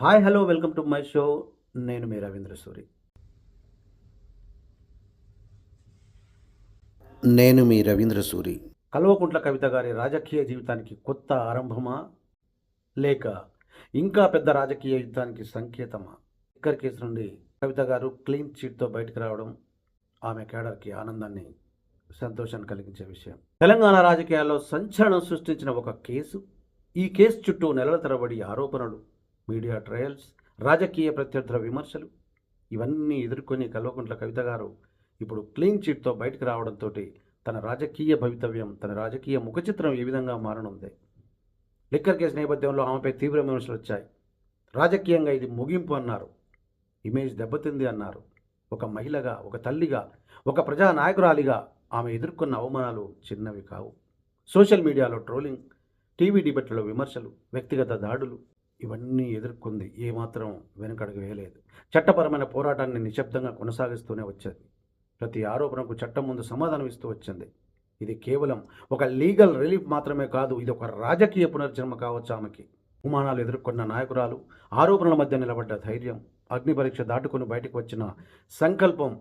Hi hello welcome to my show. నేను మీ రవీంద్ర సూరి. కల్వకుంట్ల కవిత గారి రాజకీయ జీవితానికి కొత్త ఆరంభమా? లేక ఇంకా పెద్ద రాజకీయ యుద్ధానికి సంకేతమా? లిక్కర్ కేసు నుండి కవిత గారు క్లీన్ చిట్‌తో బయటకు రావడం ఆమె కేడర్‌కి ఆనందాన్ని, సంతోషాన్ని కలిగించే విషయం. తెలంగాణ రాజకీయాల్లో సంచలనం సృష్టించిన ఒక కేసు. ఈ కేసు చుట్టూ నెలల తరబడి ఆరోపణలు, మీడియా ట్రయల్స్, రాజకీయ ప్రత్యర్థుల విమర్శలు ఇవన్నీ ఎదుర్కొని కల్వకుంట్ల కవిత గారు ఇప్పుడు క్లీన్ చిట్‌తో బయటకు రావడంతో తన రాజకీయ భవితవ్యం, తన రాజకీయ ముఖచిత్రం ఏ విధంగా మారనుంది? లిక్కర్ కేసు నేపథ్యంలో ఆమెపై తీవ్ర విమర్శలు వచ్చాయి. రాజకీయంగా ఇది ముగింపు అన్నారు. ఇమేజ్ దెబ్బతింది అన్నారు. ఒక మహిళగా, ఒక తల్లిగా, ఒక ప్రజానాయకురాలిగా ఆమె ఎదుర్కొన్న అవమానాలు చిన్నవి కావు. సోషల్ మీడియాలో ట్రోలింగ్, టీవీ డిబేట్లలో విమర్శలు, వ్యక్తిగత దాడులు ఇవన్నీ ఎదుర్కొంది. ఏమాత్రం వెనుకడుగు వేయలేదు. చట్టపరమైన పోరాటాన్ని నిశ్శబ్దంగా కొనసాగిస్తూనే వచ్చేది. ప్రతి ఆరోపణకు చట్టం ముందు సమాధానం ఇస్తూ వచ్చింది. ఇది కేవలం ఒక లీగల్ రిలీఫ్ మాత్రమే కాదు, ఇది ఒక రాజకీయ పునర్జన్మ కావచ్చు ఆమెకి. అవమానాలు ఎదుర్కొన్న నాయకురాలు, ఆరోపణల మధ్య నిలబడ్డ ధైర్యం, అగ్ని పరీక్ష దాటుకుని బయటకు వచ్చిన సంకల్పం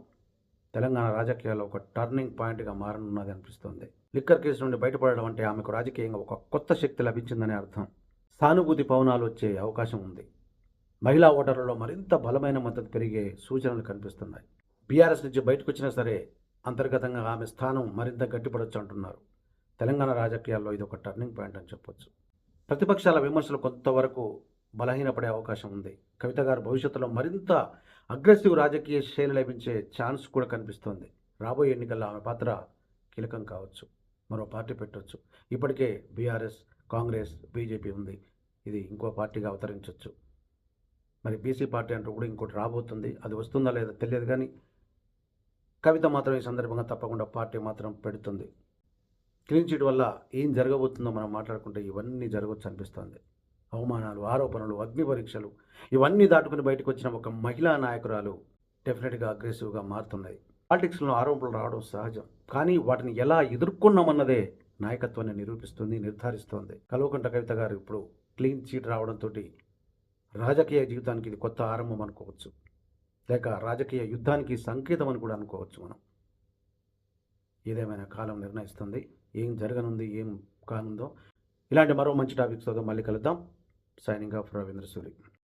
తెలంగాణ రాజకీయాల్లో ఒక టర్నింగ్ పాయింట్గా మారనున్నది అనిపిస్తోంది. లిక్కర్ కేసు నుండి బయటపడడం అంటే ఆమెకు రాజకీయంగా ఒక కొత్త శక్తి లభించిందనే అర్థం. సానుభూతి పవనాలు వచ్చే అవకాశం ఉంది. మహిళా ఓటర్లలో మరింత బలమైన మద్దతు పెరిగే సూచనలు కనిపిస్తున్నాయి. బీఆర్ఎస్ నుంచి బయటకు వచ్చినా సరే అంతర్గతంగా ఆమె స్థానం మరింత గట్టిపడొచ్చు అంటున్నారు. తెలంగాణ రాజకీయాల్లో ఇది ఒక టర్నింగ్ పాయింట్ అని చెప్పొచ్చు. ప్రతిపక్షాల విమర్శలు కొంతవరకు బలహీనపడే అవకాశం ఉంది. కవిత గారు భవిష్యత్తులో మరింత అగ్రెసివ్ రాజకీయ శైలి లభించే ఛాన్స్ కూడా కనిపిస్తోంది. రాబోయే ఎన్నికల్లో ఆమె పాత్ర కీలకం కావచ్చు. మరో పార్టీ పెట్టవచ్చు. ఇప్పటికే బీఆర్ఎస్, కాంగ్రెస్, బీజేపీ ఉంది. ఇది ఇంకో పార్టీగా అవతరించవచ్చు. మరి బీసీ పార్టీ అంటూ కూడా ఇంకోటి రాబోతుంది. అది వస్తుందా లేదా తెలియదు, కానీ కవిత మాత్రం ఈ సందర్భంగా తప్పకుండా పార్టీ మాత్రం పెడుతుంది. క్లీన్ చిట్ వల్ల ఏం జరగబోతుందో మనం మాట్లాడుకుంటే ఇవన్నీ జరగవచ్చు అనిపిస్తుంది. అవమానాలు, ఆరోపణలు, అగ్ని పరీక్షలు ఇవన్నీ దాటుకుని బయటకు వచ్చిన ఒక మహిళా నాయకురాలు డెఫినెట్గా అగ్రెసివ్గా మారుతున్నాయి. పాలిటిక్స్లో ఆరోపణలు రావడం సహజం, కానీ వాటిని ఎలా ఎదుర్కొన్నామన్నదే నాయకత్వాన్ని నిరూపిస్తుంది, నిర్ధారిస్తోంది. కల్వకుంట్ల కవిత గారు ఇప్పుడు క్లీన్ చిట్ రావడంతో రాజకీయ జీవితానికి ఇది కొత్త ఆరంభం అనుకోవచ్చు, లేక రాజకీయ యుద్ధానికి సంకేతం అని కూడా అనుకోవచ్చు మనం. ఏదేమైనా కాలం నిర్ణయిస్తుంది ఏం జరగనుంది, ఏం కానుందో. ఇలాంటి మరో మంచి టాపిక్స్తో మళ్ళీ కలుద్దాం. Signing off Ravindra Suri.